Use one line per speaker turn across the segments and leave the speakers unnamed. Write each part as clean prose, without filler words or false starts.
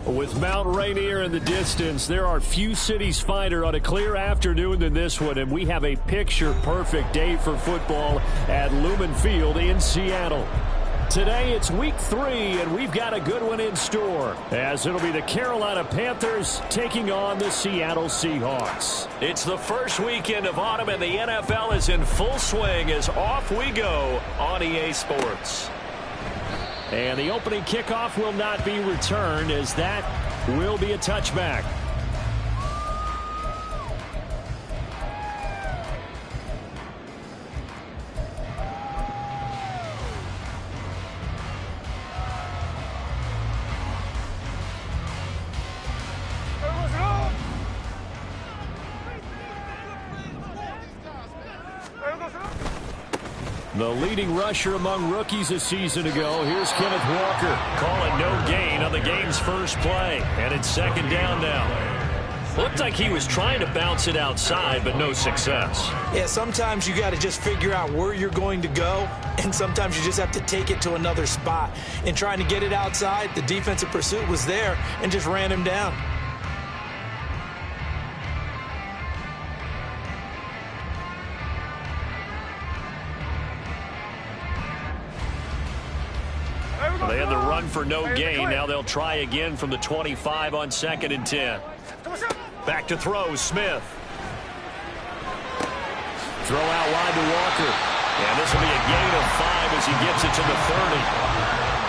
With Mount Rainier in the distance, there are few cities finer on a clear afternoon than this one, and we have a picture-perfect day for football at Lumen Field in Seattle. Today, it's week 3, and we've got a good one in store, as it'll be the Carolina Panthers taking on the Seattle Seahawks. It's the first weekend of autumn, and the NFL is in full swing as off we go on EA Sports. And the opening kickoff will not be returned, as that will be a touchback. The leading rusher among rookies a season ago. Here's Kenneth Walker calling no gain on the game's first play. And it's second down now. Looked like he was trying to bounce it outside, but no success.
Yeah, sometimes you got to just figure out where you're going to go, and sometimes you just have to take it to another spot. In trying to get it outside, the defensive pursuit was there and just ran him down.
They had the run for no gain. Now they'll try again from the 25 on 2nd and 10. Back to throw, Smith. Throw out wide to Walker. And this will be a gain of 5 as he gets it to the 30.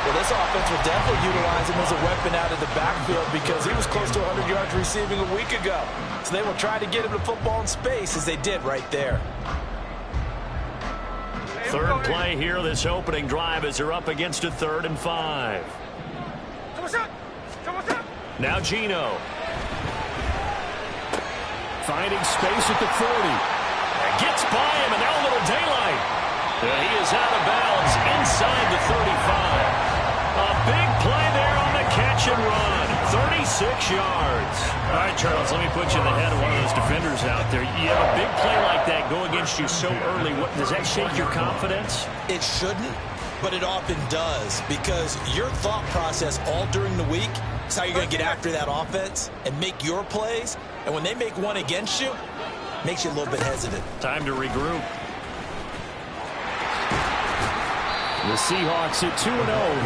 Well, this offense will definitely utilize him as a weapon out of the backfield because he was close to 100 yards receiving a week ago. So they will try to get him the football in space as they did right there.
Third play here, this opening drive, as they're up against a 3rd and 5. Now Gino. Finding space at the 40. Gets by him, and now a little daylight. He is out of bounds inside the 35. A big play there on the catch and run. 36 yards. All right, Charles, let me put you in the head of one of those defenders out there. You have a big play like that go against you so early. Does that shake your confidence?
It shouldn't, but it often does, because your thought process all during the week is how you're going to get after that offense and make your plays. And when they make one against you, it makes you a little bit hesitant.
Time to regroup. The Seahawks at 2-0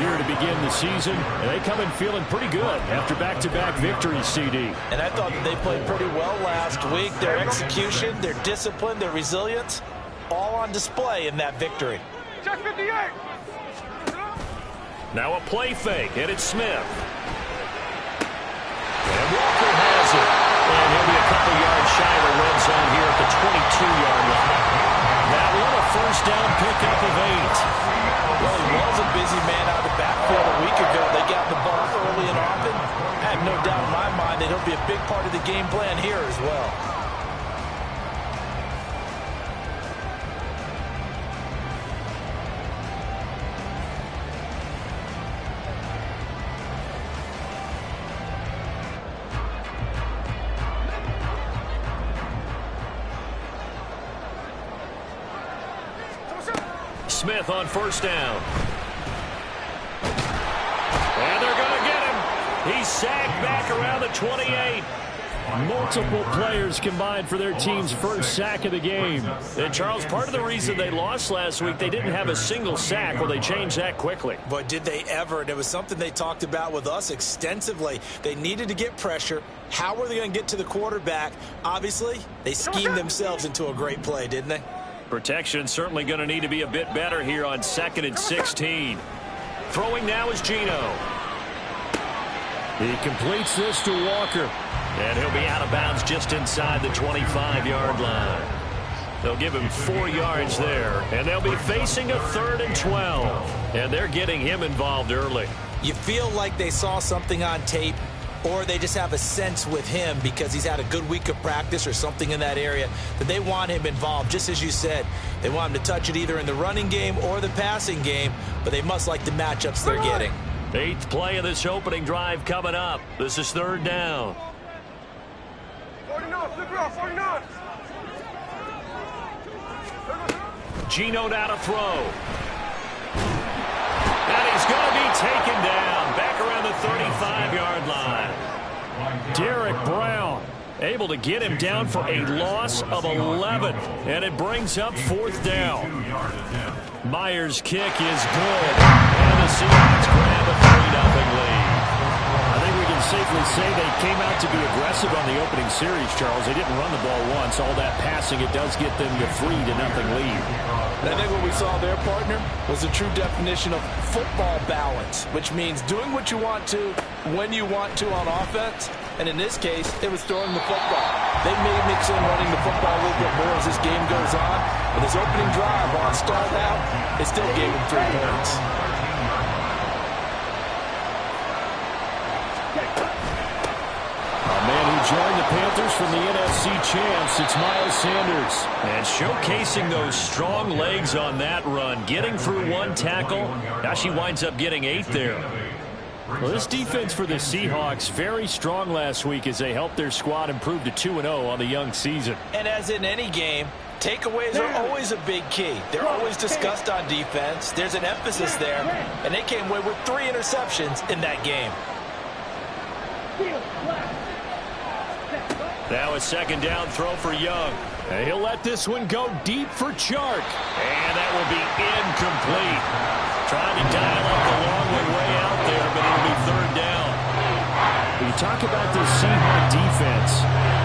here to begin the season. And they come in feeling pretty good after back-to-back victories, CD.
And I thought that they played pretty well last week. Their execution, their discipline, their resilience, all on display in that victory.
Check 58.
Now a play fake, and it's Smith. And Walker has it. And he'll be a couple yards shy of the red zone here at the 22-yard line. That one a first down pickup of 8.
Well, he was a busy man out of the backfield a week ago. They got the ball early and often. I have no doubt in my mind that he'll be a big part of the game plan here as well.
Smith on first down. And they're going to get him. He's sacked back around the 28. Multiple players combined for their team's first sack of the game. And, Charles, part of the reason they lost last week, they didn't have a single sack. Well, they changed that quickly.
But did they ever? And it was something they talked about with us extensively. They needed to get pressure. How were they going to get to the quarterback? Obviously, they schemed themselves into a great play, didn't they?
Protection certainly going to need to be a bit better here on 2nd and 16. Throwing now is Gino. He completes this to Walker. And he'll be out of bounds just inside the 25-yard line. They'll give him 4 yards there. And they'll be facing a 3rd and 12. And they're getting him involved early.
You feel like they saw something on tape, or they just have a sense with him because he's had a good week of practice or something in that area that they want him involved. Just as you said, they want him to touch it either in the running game or the passing game, but they must like the matchups they're getting.
8th play of this opening drive coming up. This is 3rd down.
49.
Gino now to throw. And he's going to be taken down back around the 35-yard line. Derek Brown able to get him down for a loss of 11, and it brings up 4th down. Myers' kick is good, and the Seahawks grab a 3-0 lead. I think we can safely say they came out to be aggressive on the opening series, Charles. They didn't run the ball once. All that passing, it does get them the 3-0 lead.
I think what we saw there, partner, was a true definition of football balance, which means doing what you want to, when you want to on offense, and in this case, it was throwing the football. They may mix in running the football a little bit more as this game goes on, but this opening drive, while it started out, it still gave them 3 points.
Join the Panthers from the NFC champs. It's Miles Sanders. And showcasing those strong legs on that run. Getting through 1 tackle. Now she winds up getting 8 there. Well, this defense for the Seahawks, very strong last week as they helped their squad improve to 2-0 on the young season.
And as in any game, takeaways are always a big key. They're always discussed on defense. There's an emphasis there. And they came away with 3 interceptions in that game.
Now a 2nd down throw for Young. And he'll let this one go deep for Chark. And that will be incomplete. Trying to dial up the long way out there, but it'll be 3rd down. When you talk about this Seahawks defense,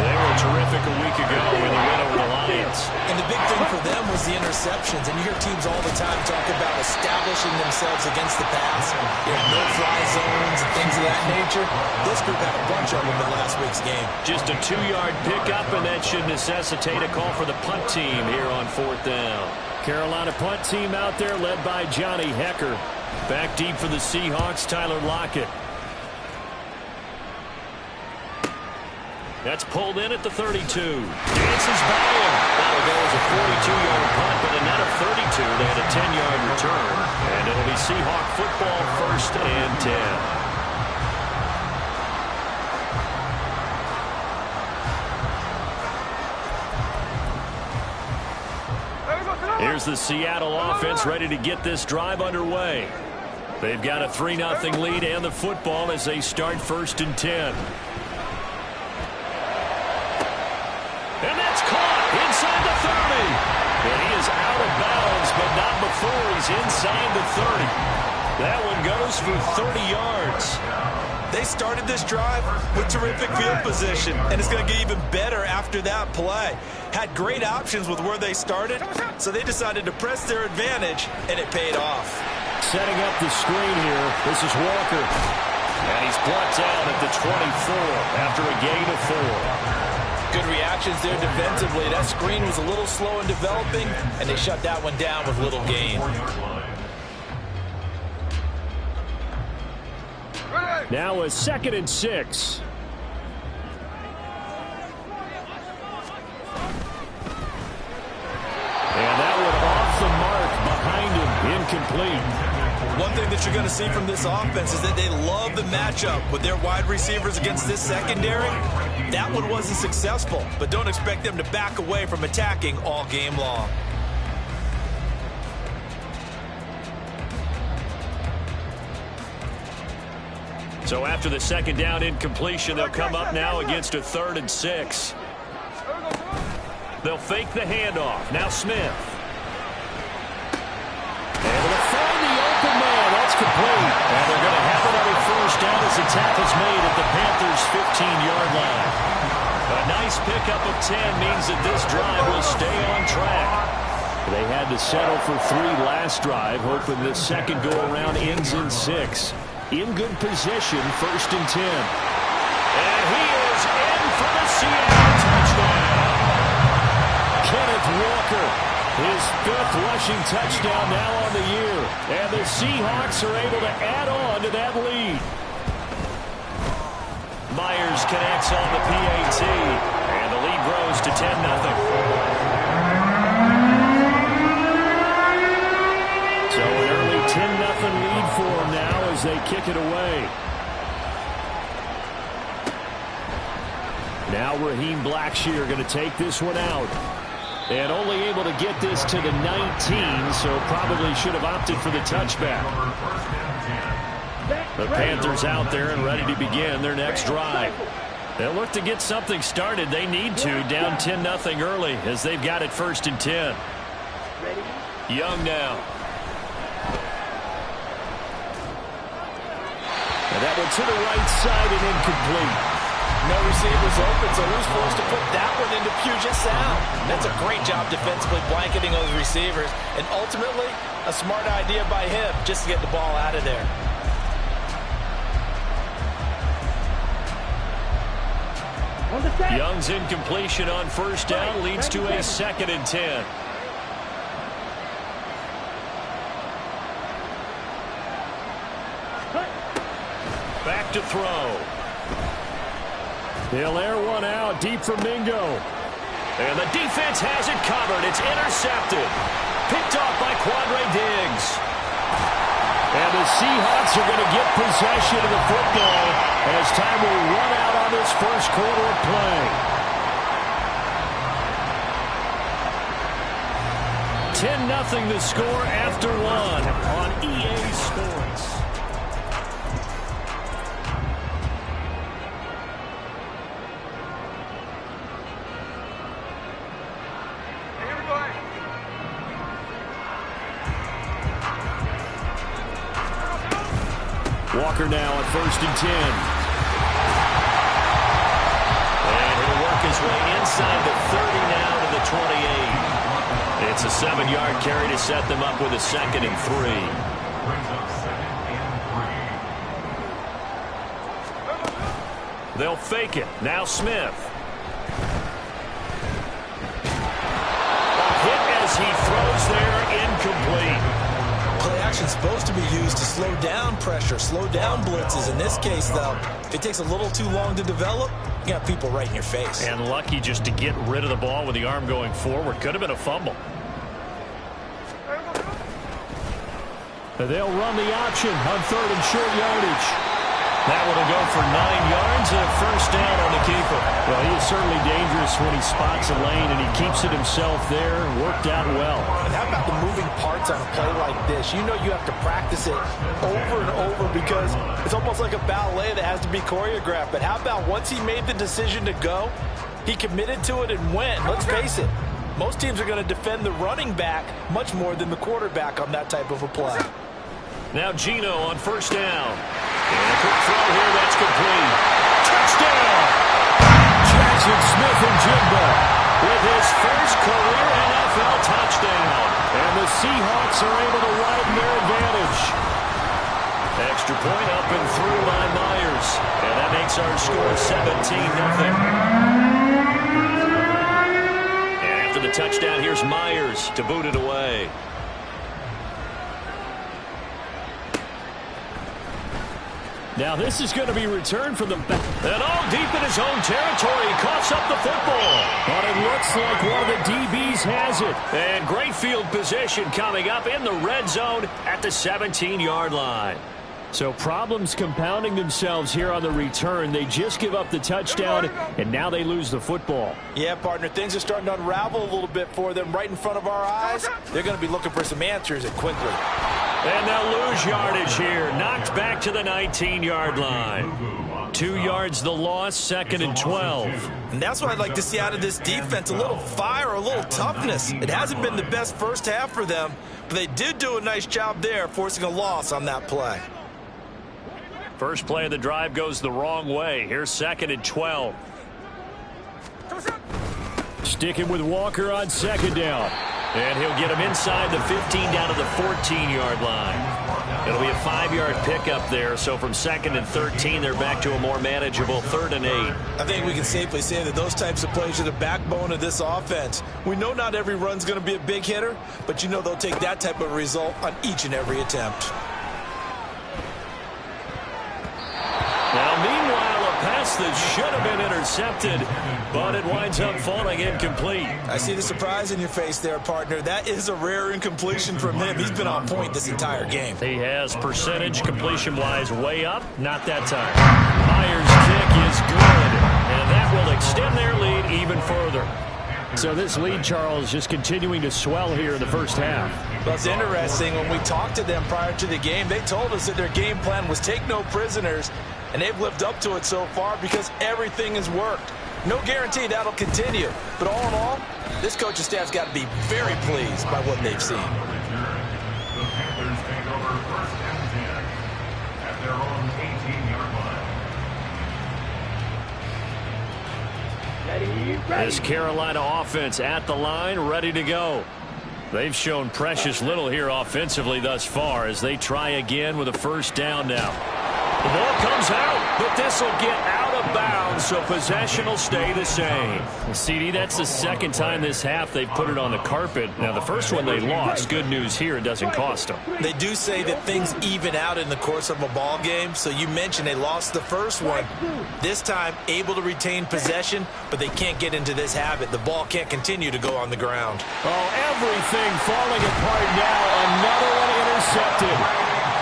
they were terrific a week ago with a win over the Lions.
And the big thing for them was the interceptions. And you hear teams all the time talk about establishing themselves against the pass. No-fly zones and things of that nature. This group had a bunch of them in last week's game.
Just a 2-yard pickup, and that should necessitate a call for the punt team here on 4th down. Carolina punt team out there led by Johnny Hecker. Back deep for the Seahawks, Tyler Lockett. That's pulled in at the 32. Dances by him. That'll go as a 42-yard punt, but a net of 32. They had a 10-yard return. And it'll be Seahawk football, 1st and 10. Here's the Seattle offense ready to get this drive underway. They've got a 3-0 lead and the football as they start 1st and 10. And that's caught inside the 30. And he is out of bounds, but not before he's inside the 30. That one goes for 30 yards.
They started this drive with terrific field position, and it's going to get even better after that play. Had great options with where they started, so they decided to press their advantage, and it paid off.
Setting up the screen here, this is Walker. And he's brought down at the 24 after a gain of 4.
Good reactions there defensively. That screen was a little slow in developing, and they shut that one down with little gain.
Now a 2nd and 6. And that one off the mark behind him, incomplete.
One thing that you're going to see from this offense is that they love the matchup with their wide receivers against this secondary. That one wasn't successful, but don't expect them to back away from attacking all game long.
So after the 2nd down incompletion, they'll come up now against a 3rd and 6. They'll fake the handoff. Now Smith. Able to find the open man. That's complete. And they're going to have it on a 1st down as the tackle's made at the Panthers' 15-yard line. A nice pickup of 10 means that this drive will stay on track. They had to settle for 3 last drive, hoping this second go-around ends in 6. In good position, 1st and 10. And he is in for the Seattle touchdown. Kenneth Walker, his 5th rushing touchdown now on the year. And the Seahawks are able to add on to that lead. Myers connects on the PAT, and the lead grows to 10-0. So an early 10-0 lead for them now as they kick it away. Now Raheem Blackshear going to take this one out. And only able to get this to the 19, so probably should have opted for the touchback. The Panthers out there and ready to begin their next drive. They'll look to get something started. They need to, down 10-0 early as they've got it 1st and 10. Young now. And that one to the right side and incomplete.
No receivers open, so who's forced to put that one into Puget Sound? That's a great job defensively blanketing those receivers. And ultimately, a smart idea by him just to get the ball out of there.
Young's incompletion on 1st down leads to a 2nd and 10. Back to throw. He'll air one out deep for Mingo. And the defense has it covered. It's intercepted. Picked off by Quandre Diggs. And the Seahawks are going to get possession of the football as time will run out on this first quarter of play. 10-0 the score after one on EA Sports. Walker now at 1st and 10. And he'll work his way inside the 30 now to the 28. It's a 7-yard carry to set them up with a 2nd and 3. They'll fake it. Now Smith. A hit as he throws there, incomplete.
Play action's supposed to be used to slow down pressure, slow down blitzes. In this case, though, if it takes a little too long to develop, you got people right in your face.
And lucky just to get rid of the ball with the arm going forward. Could have been a fumble. They'll run the option on 3rd and short yardage. That one will go for 9 yards and a 1st down on the keeper. Well, he is certainly dangerous when he spots a lane, and he keeps it himself there. Worked out well.
And how about the moving parts on a play like this? You know you have to practice it over and over because it's almost like a ballet that has to be choreographed. But how about once he made the decision to go, he committed to it and went. Let's face it, most teams are going to defend the running back much more than the quarterback on that type of a play.
Now Gino on 1st down. And a quick throw here, that's complete. Touchdown! Jackson Smith-Njigba with his first career NFL touchdown. And the Seahawks are able to widen their advantage. Extra point up and through by Myers. And that makes our score 17-0. And after the touchdown, here's Myers to boot it away. Now this is going to be returned from the back. And all deep in his own territory. He coughs up the football. But it looks like one of the DBs has it. And great field position coming up in the red zone at the 17-yard line. So problems compounding themselves here on the return. They just give up the touchdown, and now they lose the football.
Yeah, partner, things are starting to unravel a little bit for them right in front of our eyes. They're going to be looking for some answers and quickly.
And they'll lose yardage here. Knocked back to the 19-yard line. 2 yards the loss, 2nd and 12.
And that's what I'd like to see out of this defense, a little fire, a little toughness. It hasn't been the best first half for them, but they did do a nice job there, forcing a loss on that play.
First play of the drive goes the wrong way. Here's 2nd and 12. Sticking with Walker on 2nd down. And he'll get him inside the 15 down to the 14-yard line. It'll be a 5-yard pickup there. So from 2nd and 13, they're back to a more manageable 3rd and 8.
I think we can safely say that those types of plays are the backbone of this offense. We know not every run's going to be a big hitter, but you know they'll take that type of result on each and every attempt.
Now, meanwhile, a pass that should have been intercepted, but it winds up falling incomplete.
I see the surprise in your face there, partner. That is a rare incompletion from him. He's been on point this entire game.
He has percentage completion-wise way up. Not that time. Myers' kick is good, and that will extend their lead even further. So this lead, Charles, just continuing to swell here in the first half.
Well, it's interesting. When we talked to them prior to the game, they told us that their game plan was take no prisoners and they've lived up to it so far because everything has worked. No guarantee that'll continue, but all in all, this coaching staff's got to be very pleased by what they've seen.
The Panthers take over 1st and 10 at their own 18-yard line.
This Carolina offense at the line, ready to go. They've shown precious little here offensively thus far as they try again with a first down now. The ball comes out, but this will get out of bounds, so possession will stay the same. CD, that's the second time this half they've put it on the carpet. Now, the first one they lost. Good news here, it doesn't cost them.
They do say that things even out in the course of a ball game, so you mentioned they lost the first one. This time, able to retain possession, but they can't get into this habit. The ball can't continue to go on the ground.
Oh, everything falling apart now. Another one intercepted.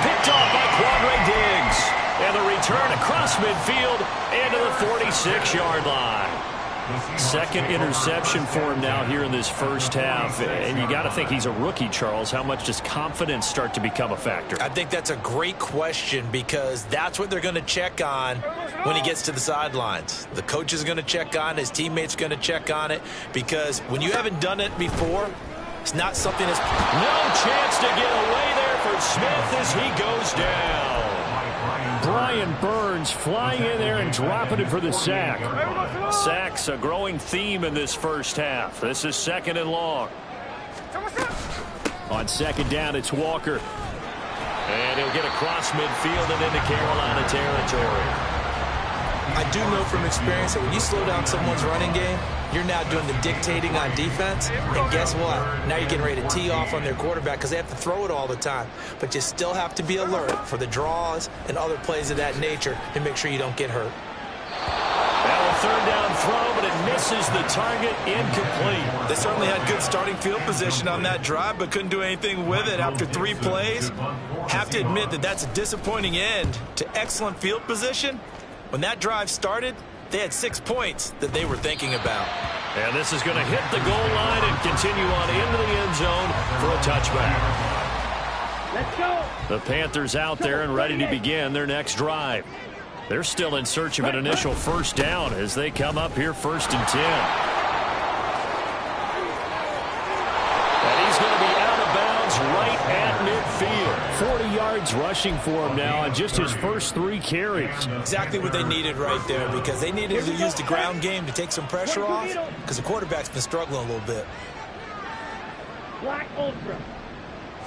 Picked off by Quadre Diggs. And the return across midfield into the 46-yard line. Second interception for him now here in this first half. And you got to think he's a rookie, Charles. How much does confidence start to become a factor?
I think that's a great question because that's what they're going to check on when he gets to the sidelines. The coach is going to check on it. His teammates are going to check on it because when you haven't done it before, it's not something that's...
No chance to get away there for Smith as he goes down. Brian Burns flying in there and dropping it for the sack. Sacks a growing theme in this first half. This is second and long. On second down, it's Walker. And he'll get across midfield and into Carolina territory.
I do know from experience that when you slow down someone's running game, you're now doing the dictating on defense. And guess what? Now you're getting ready to tee off on their quarterback because they have to throw it all the time. But you still have to be alert for the draws and other plays of that nature to make sure you don't get hurt.
Now a third down throw, but it misses the target, incomplete.
They certainly had good starting field position on that drive, but couldn't do anything with it after 3 plays. Have to admit that that's a disappointing end to excellent field position. When that drive started, they had 6 points that they were thinking about.
And this is going to hit the goal line and continue on into the end zone for a touchback.
Let's go.
The Panthers out there and ready to begin their next drive. They're still in search of an initial first down as they come up here 1st and 10. And he's going to be out of bounds right at midfield. 40 yards rushing for him now on just his first 3 carries.
Exactly what they needed right there because they needed to use the ground game to take some pressure off because the quarterback's been struggling a little bit.
Black Ultra.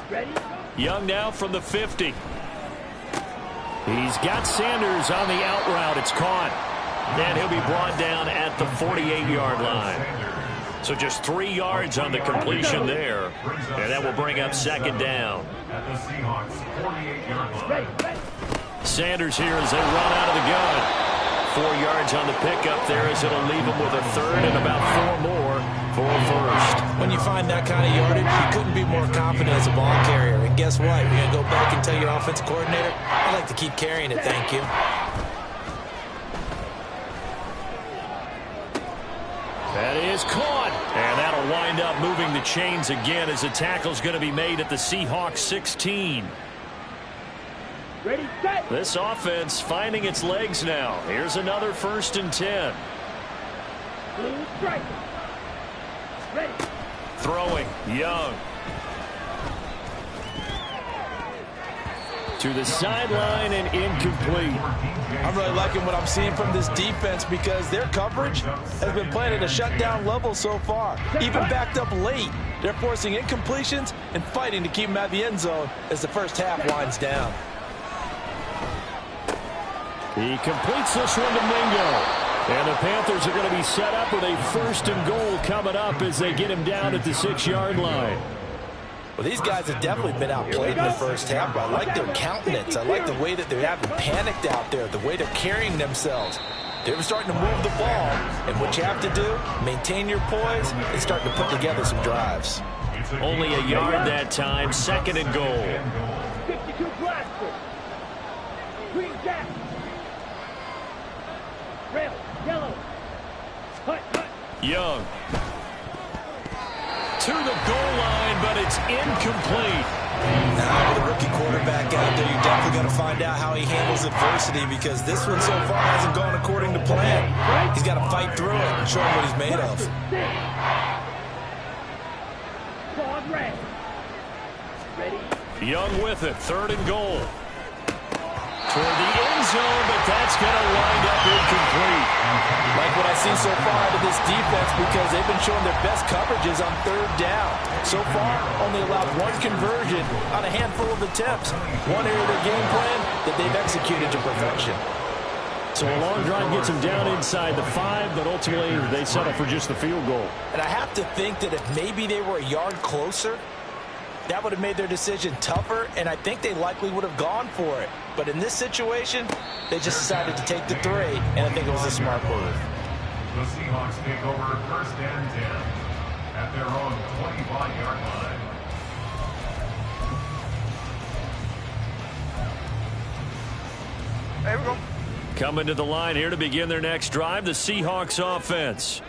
Ready?
Young now from the 50. He's got Sanders on the out route. It's caught. And he'll be brought down at the 48-yard line. So just 3 yards on the completion there. And that will bring up second down.
At the Seahawks 48-yard line.
Sanders here as they run out of the gun. 4 yards on the pickup there as it'll leave them with a third and about 4 more for a first.
When you find that kind of yardage, you couldn't be more confident as a ball carrier. And guess what? You're going to go back and tell your offensive coordinator, I'd like to keep carrying it, thank you.
That is caught. And that'll wind up moving the chains again as the tackle's going to be made at the Seahawks 16.
Ready, set.
This offense finding its legs now. Here's another 1st and 10.
Blue strike. Ready.
Throwing, Young. To the sideline and incomplete.
I'm really liking what I'm seeing from this defense because their coverage has been playing at a shutdown level so far. Even backed up late, they're forcing incompletions and fighting to keep them at the end zone as the first half winds down.
He completes this one to Mingo. And the Panthers are going to be set up with a 1st and goal coming up as they get him down at the 6-yard line.
Well, these guys have definitely been outplayed in the first half, but I like their countenance. I like the way that they haven't panicked out there, the way they're carrying themselves. They're starting to move the ball, and what you have to do, maintain your poise and start to put together some drives.
Only a yard that time, 2nd and goal.
52 blaster. Green jack. Rail, yellow. Hut, hut.
Young. To the goal line, but it's incomplete.
Now with a rookie quarterback out there, you're definitely going to find out how he handles adversity, because this one so far hasn't gone according to plan. He's got to fight through it and show him what he's made of.
Young with it, 3rd and goal. Toward the end zone, but that's going to wind up incomplete.
Like what I've seen so far out of this defense, because they've been showing their best coverages on 3rd down. So far, only allowed 1 conversion on a handful of attempts. One area of their game plan that they've executed to perfection.
So a long drive gets them down inside the 5, but ultimately they settle for just the field goal.
And I have to think that if maybe they were a yard closer, that would have made their decision tougher, and I think they likely would have gone for it. But in this situation, they just decided to take the 3, and I think it was a smart move.
The Seahawks take over 1st and 10 at their own 25-yard line.
There we go.
Coming to the line here to begin their next drive, the Seahawks offense.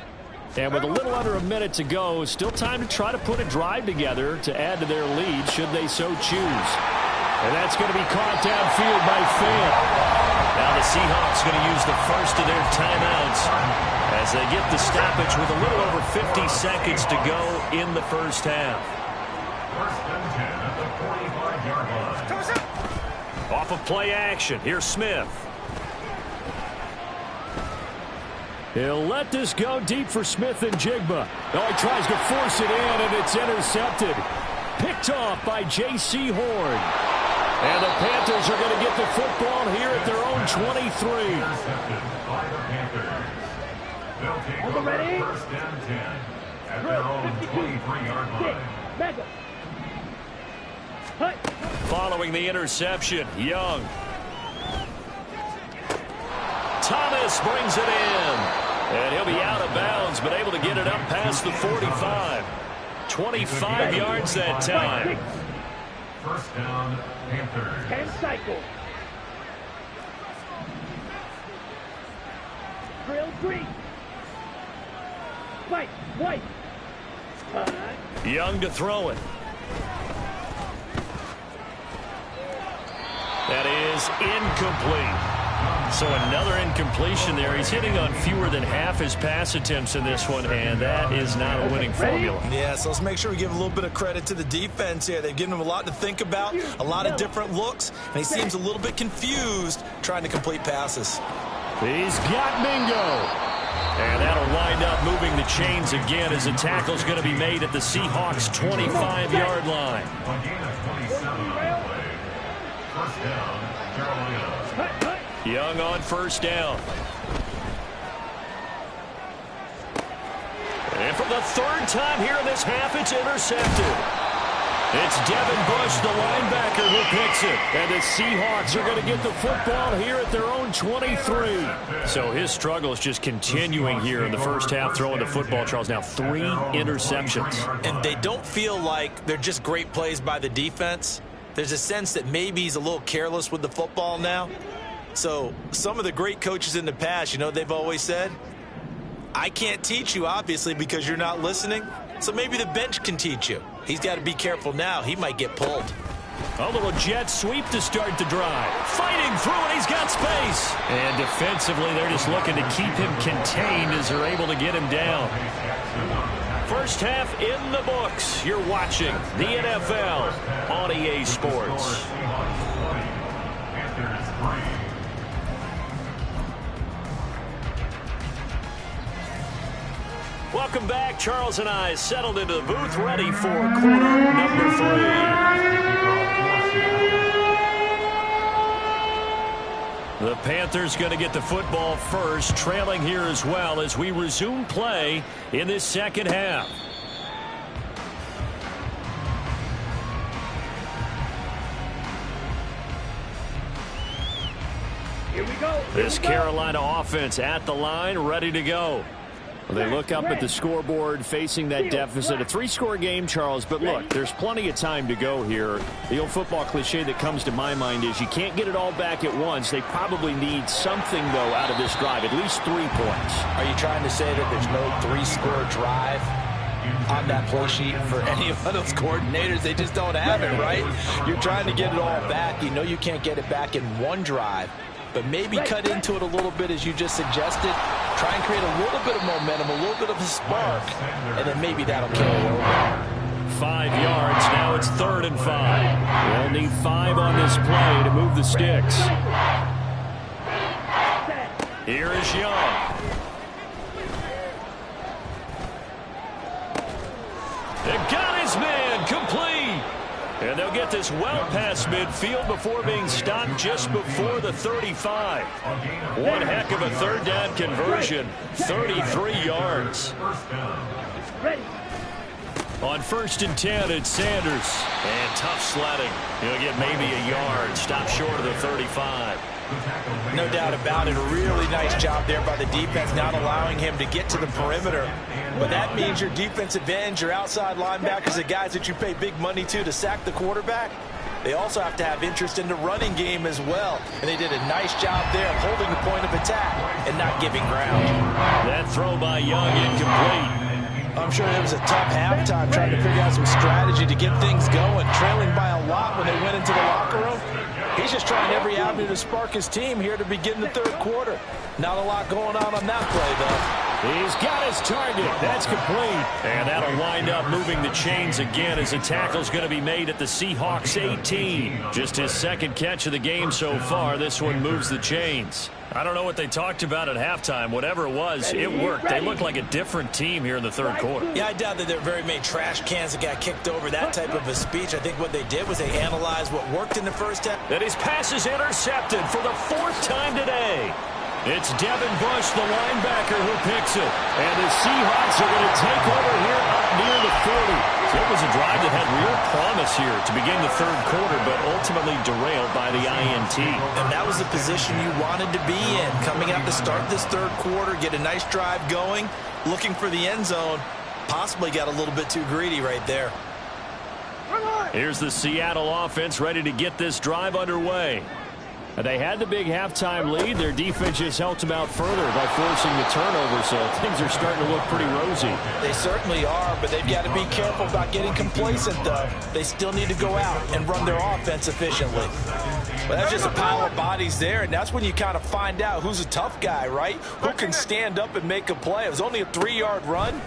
And with a little under a minute to go, still time to try to put a drive together to add to their lead should they so choose. And that's going to be caught downfield by Fant. Now the Seahawks going to use the first of their timeouts as they get the stoppage with a little over 50 seconds to go in the first half.
1st and 10 at the 45-yard line.
Off of play action, here's Smith. He'll let this go deep for Smith and Jigba. Oh, he tries to force it in, and it's intercepted. Picked off by J.C. Horn. And the Panthers are going to get the football here at their own 23.
Intercepted by the Panthers. They'll take over 1st and 10 at their own 23-yard line.
Following the interception, Young. Thomas brings it in. And he'll be out of bounds, but able to get it up past the 45. 25 yards that time.
1st down, Panthers.
10 cycles. Drill 3. Spike, white.
Young to throw it. That is incomplete. So another incompletion there. He's hitting on fewer than half his pass attempts in this one, and that is not a winning formula.
Yeah, so let's make sure we give a little bit of credit to the defense here. They've given him a lot to think about, a lot of different looks, and he seems a little bit confused trying to complete passes.
He's got Mingo. And that'll wind up moving the chains again as a tackle's going to be made at the Seahawks' 25-yard line.
A gain of 27 on the play. 1st down, Carolina.
Young on 1st down. And for the 3rd time here in this half, it's intercepted. It's Devin Bush, the linebacker, who picks it. And the Seahawks are going to get the football here at their own 23. So his struggle is just continuing here in the first half, throwing the football, Charles. Now 3 interceptions.
And they don't feel like they're just great plays by the defense. There's a sense that maybe he's a little careless with the football now. So some of the great coaches in the past, you know, they've always said, I can't teach you, obviously, because you're not listening. So maybe the bench can teach you. He's got to be careful now. He might get pulled.
A little jet sweep to start the drive. Fighting through, and he's got space. And defensively, they're just looking to keep him contained as they're able to get him down. First half in the books. You're watching the NFL on EA Sports. Welcome back. Charles and I settled into the booth, ready for quarter number 3. The Panthers going to get the football first, trailing here as well as we resume play in this second half.
Here we go.
This Carolina offense at the line, ready to go. They look up at the scoreboard, facing that deficit. A 3-score game, Charles, but look, there's plenty of time to go here. The old football cliche that comes to my mind is you can't get it all back at once. They probably need something, though, out of this drive, at least 3 points.
Are you trying to say that there's no 3-score drive? on that play sheet for any of those coordinators. They just don't have it, right? You're trying to get it all back. You know you can't get it back in one drive, but maybe cut into it a little bit as you just suggested. Try and create a little bit of momentum, a little bit of a spark, and then maybe that'll carry over.
5 yards. Now it's 3rd and 5. They'll need 5 on this play to move the sticks. Here is Young. They got his man complete. And they'll get this well past midfield before being stopped just before the 35. One heck of a 3rd down conversion. 33 yards. On 1st and 10, it's Sanders. And tough sledding. He'll get maybe a yard. Stop short of the 35.
No doubt about it. A really nice job there by the defense, not allowing him to get to the perimeter. But that means your defensive ends, your outside linebackers, the guys that you pay big money to sack the quarterback, they also have to have interest in the running game as well. And they did a nice job there of holding the point of attack and not giving ground.
That throw by Young incomplete.
I'm sure it was a tough halftime trying to figure out some strategy to get things going. Trailing by a lot when they went into the locker room. He's just trying every avenue to spark his team here to begin the 3rd quarter. Not a lot going on that play, though.
He's got his target. That's complete. And that'll wind up moving the chains again as the tackle's going to be made at the Seahawks 18. Just his 2nd catch of the game so far. This one moves the chains. I don't know what they talked about at halftime. Whatever it was, it worked. They look like a different team here in the 3rd quarter.
Yeah, I doubt that there are very many trash cans that got kicked over, that type of a speech. I think what they did was they analyzed what worked in the first half.
That his pass is intercepted for the 4th time today. It's Devin Bush, the linebacker, who picks it. And the Seahawks are going to take over here up near the 40. So it was a drive that had real promise here to begin the 3rd quarter, but ultimately derailed by the INT.
And that was the position you wanted to be in. Coming out to start this 3rd quarter, get a nice drive going, looking for the end zone. Possibly got a little bit too greedy right there.
Here's the Seattle offense ready to get this drive underway. They had the big halftime lead. Their defense just helped them out further by forcing the turnover, so things are starting to look pretty rosy.
They certainly are, but they've got to be careful about getting complacent, though. They still need to go out and run their offense efficiently. But that's just a pile of bodies there, and that's when you kind of find out who's a tough guy, right? Who can stand up and make a play. It was only a 3-yard run,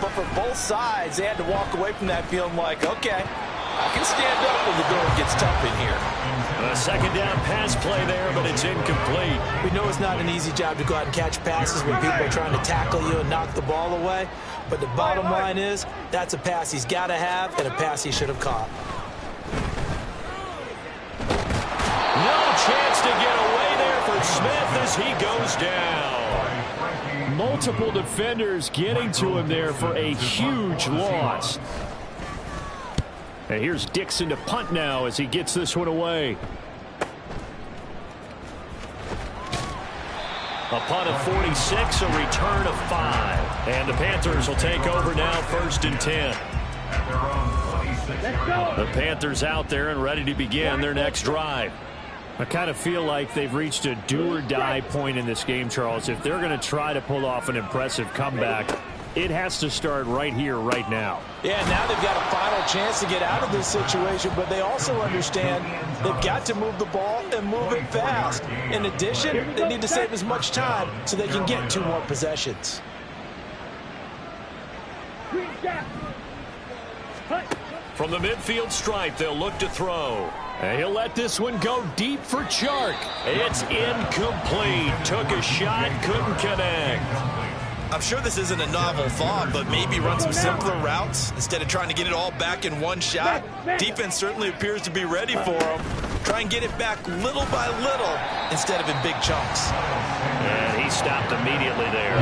but for both sides, they had to walk away from that feeling like, okay, I can stand up when the door gets tough in here.
A 2nd down pass play there, but it's incomplete.
We know it's not an easy job to go out and catch passes when people are trying to tackle you and knock the ball away. But the bottom line is, that's a pass he's got to have and a pass he should have caught.
No chance to get away there for Smith as he goes down. Multiple defenders getting to him there for a huge loss. And here's Dixon to punt now as he gets this one away. A punt of 46, a return of 5. And the Panthers will take over now, 1st and 10. The Panthers out there and ready to begin their next drive. I kind of feel like they've reached a do-or-die point in this game, Charles. If they're going to try to pull off an impressive comeback, it has to start right here, right now.
Yeah, now they've got a final chance to get out of this situation, but they also understand they've got to move the ball and move it fast. In addition, they need to save as much time so they can get 2 more possessions.
From the midfield stripe, they'll look to throw. And he'll let this one go deep for Chark. It's incomplete. Took a shot, couldn't connect.
I'm sure this isn't a novel thought, but maybe run some simpler routes instead of trying to get it all back in one shot. Defense certainly appears to be ready for him. Try and get it back little by little instead of in big chunks.
And he stopped immediately there.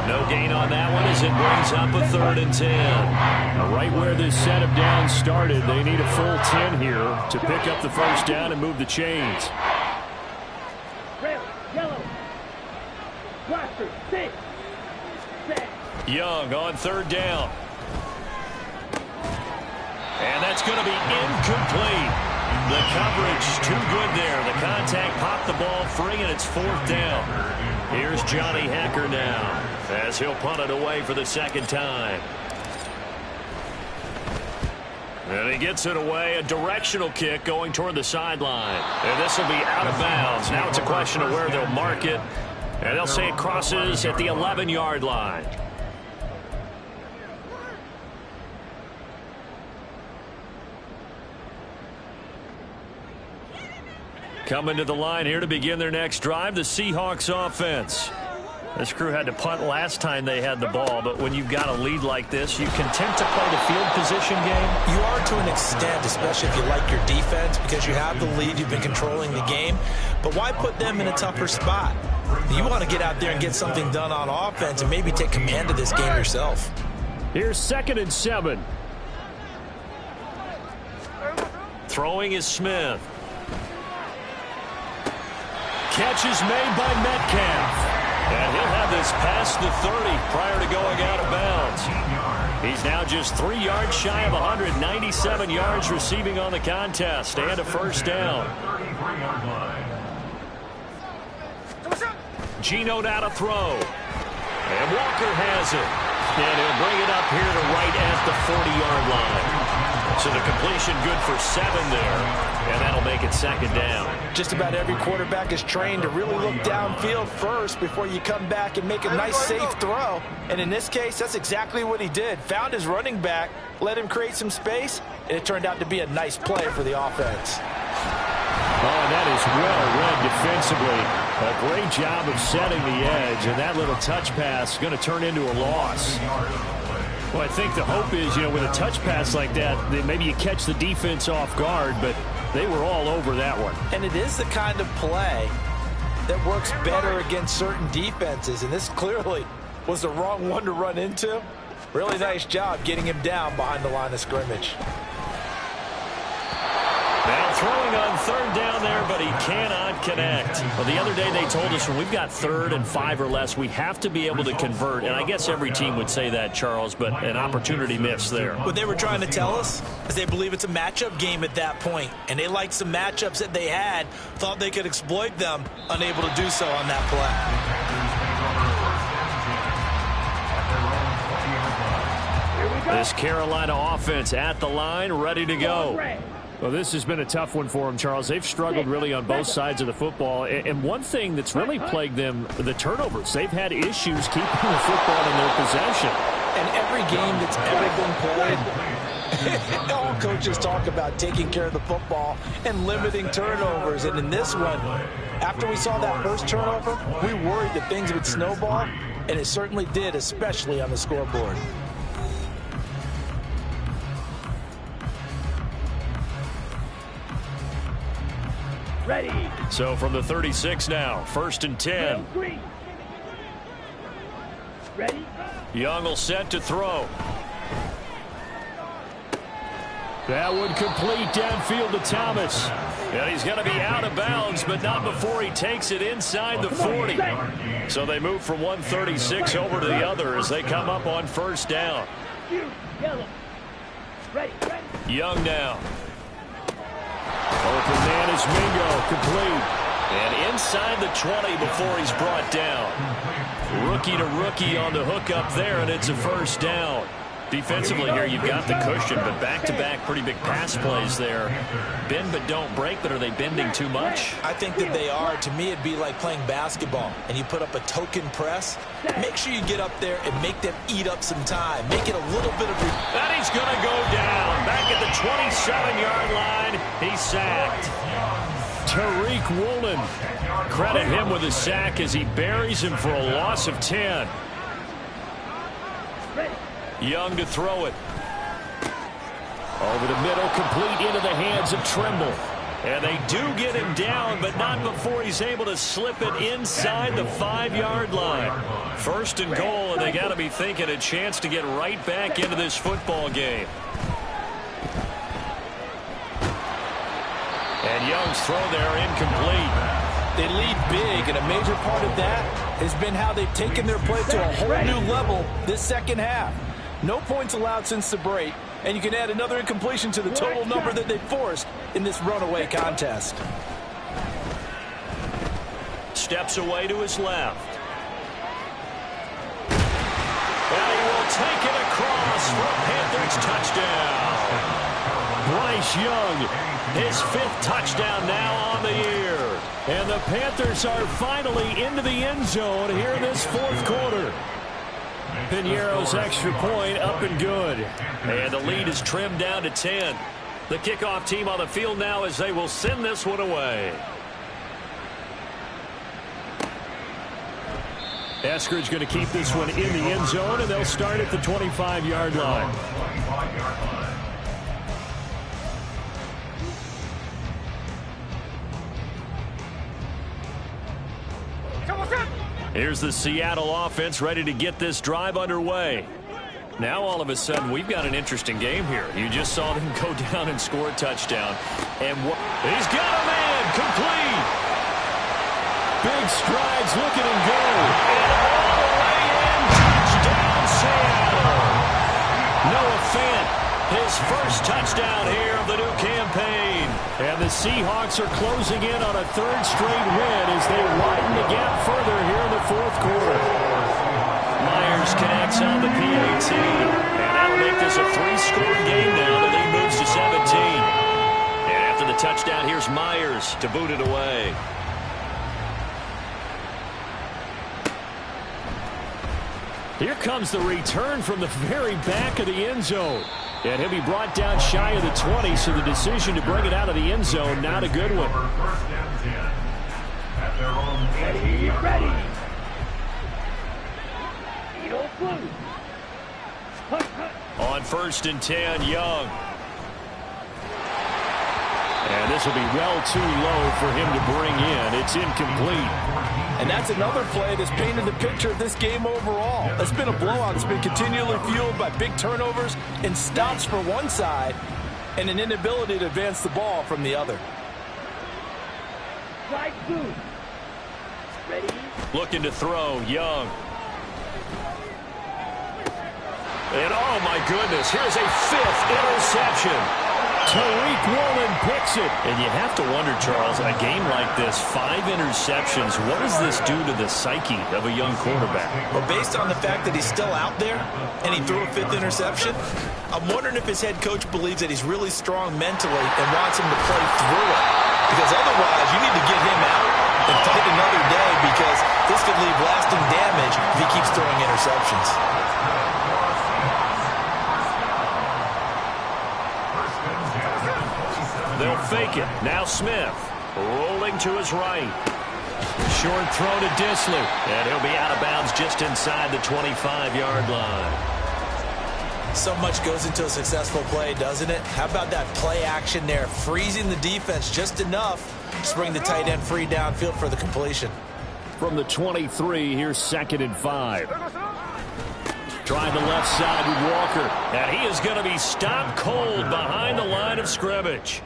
No gain on that one as it brings up a 3rd and 10. Right where this set of downs started, they need a full 10 here to pick up the 1st down and move the chains.
Red, yellow, blaster, 6.
Young on 3rd down. And that's going to be incomplete. The coverage too good there. The contact popped the ball free, and it's 4th down. Here's Johnny Hecker now as he'll punt it away for the 2nd time. And he gets it away, a directional kick going toward the sideline. And this will be out of bounds. Now it's a question of where they'll mark it. And they'll say it crosses at the 11-yard line. Coming to the line here to begin their next drive, the Seahawks offense. This crew had to punt last time they had the ball, but when you've got a lead like this, you content to play the field position game?
You are to an extent, especially if you like your defense, because you have the lead, you've been controlling the game. But why put them in a tougher spot? You want to get out there and get something done on offense and maybe take command of this game yourself.
Here's 2nd and 7. Throwing is Smith. Catch is made by Metcalf. And he'll have this past the 30 prior to going out of bounds. He's now just 3 yards shy of 197 yards receiving on the contest and a first down. Geno now to throw. And Walker has it. And he'll bring it up here to right at the 40-yard line. So the completion good for 7 there. And that'll make it 2nd down.
Just about every quarterback is trained to really look downfield first before you come back and make a nice, safe throw. And in this case, that's exactly what he did. Found his running back, let him create some space, and it turned out to be a nice play for the offense.
Oh, and that is well read defensively. A great job of setting the edge, and that little touch pass is going to turn into a loss. Well, I think the hope is, with a touch pass like that maybe you catch the defense off guard, but they were all over that one.
And it is the kind of play that works better against certain defenses, and this clearly was the wrong one to run into. Really nice job getting him down behind the line of scrimmage.
Now throwing on 3rd down there, but he cannot connect. Well, the other day they told us when we've got 3rd and 5 or less, we have to be able to convert. And I guess every team would say that, Charles, but an opportunity missed there.
What they were trying to tell us is they believe it's a matchup game at that point. And they liked some matchups that they had, thought they could exploit them, unable to do so on that
play. This Carolina offense at the line, ready to go. Well, this has been a tough one for them, Charles. They've struggled really on both sides of the football. And one thing that's really plagued them, the turnovers. They've had issues keeping the football in their possession.
And every game that's ever been played, all coaches talk about taking care of the football and limiting turnovers. And in this one, after we saw that first turnover, we worried that things would snowball, and it certainly did, especially on the scoreboard.
Ready.
So from the 36 now, 1st and 10.
Ready.
Young will set to throw. That would complete downfield to Thomas. And he's going to be out of bounds, but not before he takes it inside the 40. So they move from 136 over to the other as they come up on 1st down.
Yellow. Ready.
Young now. Open man is Mingo, complete. And inside the 20 before he's brought down. Rookie to rookie on the hook up there, and it's a 1st down. Defensively here, you've got the cushion, but back-to-back pretty big pass plays there. Bend but don't break, but are they bending too much?
I think that they are. To me, it'd be like playing basketball, and you put up a token press. Make sure you get up there and make them eat up some time. Make it a little bit of...
And he's going to go down. Back at the 27-yard line, he's sacked. Tariq Woolen. Credit him with a sack as he buries him for a loss of 10. Young to throw it. Over the middle, complete into the hands of Trimble. And they do get him down, but not before he's able to slip it inside the 5-yard line. 1st and goal, and they got to be thinking a chance to get right back into this football game. And Young's throw there incomplete.
They lead big, and a major part of that has been how they've taken their play to a whole new level this 2nd half. No points allowed since the break, and you can add another incompletion to the total number that they forced in this runaway contest.
Steps away to his left. And he will take it across for a Panthers touchdown. Bryce Young, his 5th touchdown now on the year. And the Panthers are finally into the end zone here in this 4th quarter. Piñeiro's extra point up and good. And the lead is trimmed down to 10. The kickoff team on the field now as they will send this one away. Eskridge going to keep this one in the end zone, and they'll start at the 25-yard line. Here's the Seattle offense ready to get this drive underway. Now all of a sudden we've got an interesting game here. You just saw them go down and score a touchdown. And he's got a man complete. Big strides, look at him go. And all the way in, touchdown Seattle. Noah Fant, his first touchdown here of the new campaign. And the Seahawks are closing in on a 3rd straight win as they widen the gap further here in the 4th quarter. Myers connects on the PAT. And that'll make this a 3-score game now. The lead moves to 17. And after the touchdown, here's Myers to boot it away. Here comes the return from the very back of the end zone. And he'll be brought down shy of the 20, so the decision to bring it out of the end zone, not a good one.
Ready, ready. Blue.
On 1st and 10, Young. And this will be well too low for him to bring in. It's incomplete.
And that's another play that's painted the picture of this game overall. It's been a blowout. It's been continually fueled by big turnovers and stops for one side and an inability to advance the ball from the other.
Right blue. Ready.
Looking to throw, Young. And oh my goodness, here's a 5th interception. Tariq Woolen picks it. And you have to wonder, Charles, in a game like this, 5 interceptions, what does this do to the psyche of a young quarterback?
Well, based on the fact that he's still out there and he threw a 5th interception, I'm wondering if his head coach believes that he's really strong mentally and wants him to play through it. Because otherwise, you need to get him out and fight another day, because this could leave lasting damage if he keeps throwing interceptions.
They'll fake it. Now Smith rolling to his right. Short throw to Disley. And he'll be out of bounds just inside the 25-yard line.
So much goes into a successful play, doesn't it? How about that play action there? Freezing the defense just enough to bring the tight end free downfield for the completion.
From the 23, here's 2nd and 5. Trying the left side with Walker. And he is going to be stopped cold behind the line of scrimmage.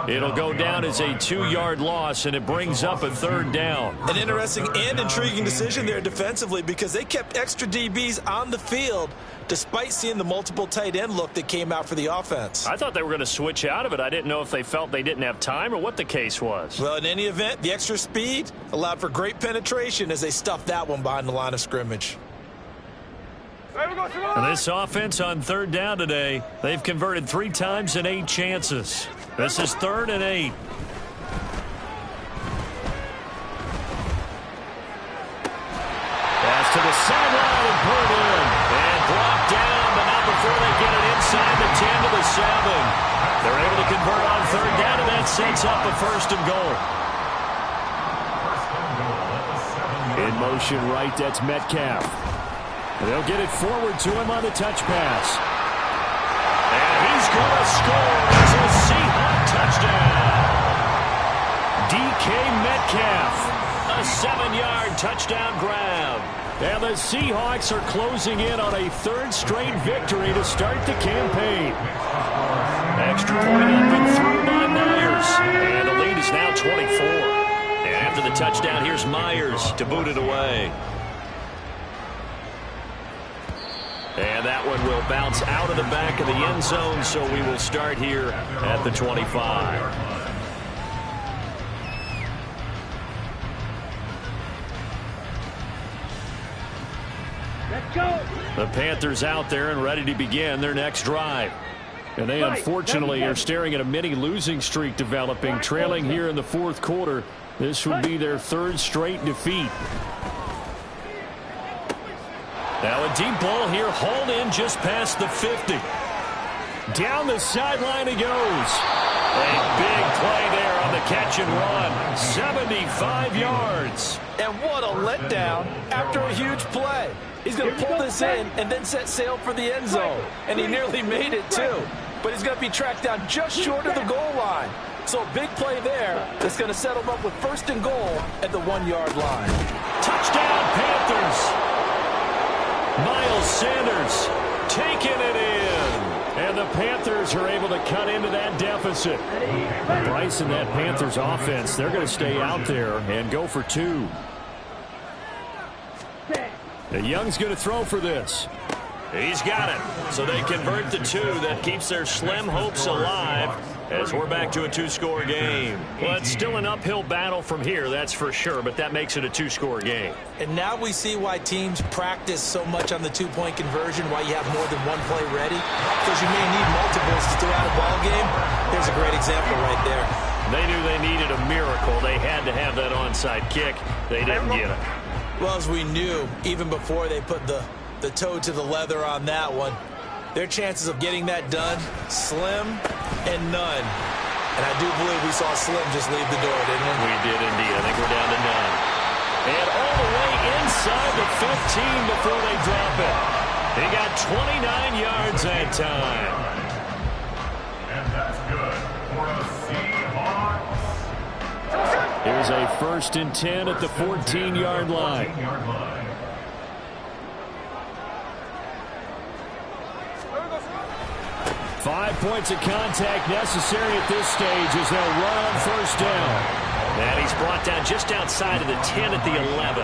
It'll go down as a 2-yard loss, and it brings up a 3rd down.
An interesting and intriguing decision there defensively, because they kept extra DBs on the field despite seeing the multiple tight end look that came out for the offense.
I thought they were going to switch out of it. I didn't know if they felt they didn't have time or what the case was.
Well, in any event, the extra speed allowed for great penetration as they stuffed that one behind the line of scrimmage.
And this offense on 3rd down today, they've converted 3 times in 8 chances. This is 3rd and 8. Pass to the sideline and put it in. And brought down, but not before they get it inside the 10 to the 7. They're able to convert on 3rd down, and that sets up a 1st and goal. In motion right, that's Metcalf. They'll get it forward to him on the touch pass. And he's going to score. It's a Seahawk touchdown. DK Metcalf, a 7-yard touchdown grab. And the Seahawks are closing in on a 3rd straight victory to start the campaign. Extra point up and through by Myers. And the lead is now 24. And after the touchdown, here's Myers to boot it away. And that one will bounce out of the back of the end zone, so we will start here at the 25.
Let's go.
The Panthers out there and ready to begin their next drive. And they unfortunately are staring at a mini losing streak developing, trailing here in the fourth quarter. This would be their third straight defeat. Now a deep ball here, hauled in just past the 50. Down the sideline he goes. A big play there on the catch and run. 75 yards.
And what a letdown after a huge play. He's going to pull this in and then set sail for the end zone. And he nearly made it too. But he's going to be tracked down just short of the goal line. So a big play there that's going to set him up with first and goal at the 1-yard line.
Touchdown Panthers. Miles Sanders taking it in. And the Panthers are able to cut into that deficit. Bryce and that Panthers offense, they're going to stay out there and go for 2. Young's going to throw for this. He's got it. So they convert the 2. That keeps their slim hopes alive as we're back to a 2-score game. Well, it's still an uphill battle from here, that's for sure, but that makes it a 2-score game.
And now we see why teams practice so much on the 2-point conversion, why you have more than one play ready, because you may need multiples to throw out a ball game. There's a great example right there.
They knew they needed a miracle. They had to have that onside kick. They didn't get it.
Well, as we knew, even before they put the toe to the leather on that one, their chances of getting that done, slim and none. And I do believe we saw Slim just leave the door, didn't we?
We did indeed. I think we're down to none. And all the way inside the 15 before they drop it. He got 29 yards that time.
And that's good for the Seahawks.
Here's a 1st and 10 at the 14-yard line.
14-yard line.
5 points of contact necessary at this stage as they'll run on 1st down. And he's brought down just outside of the 10 at the 11.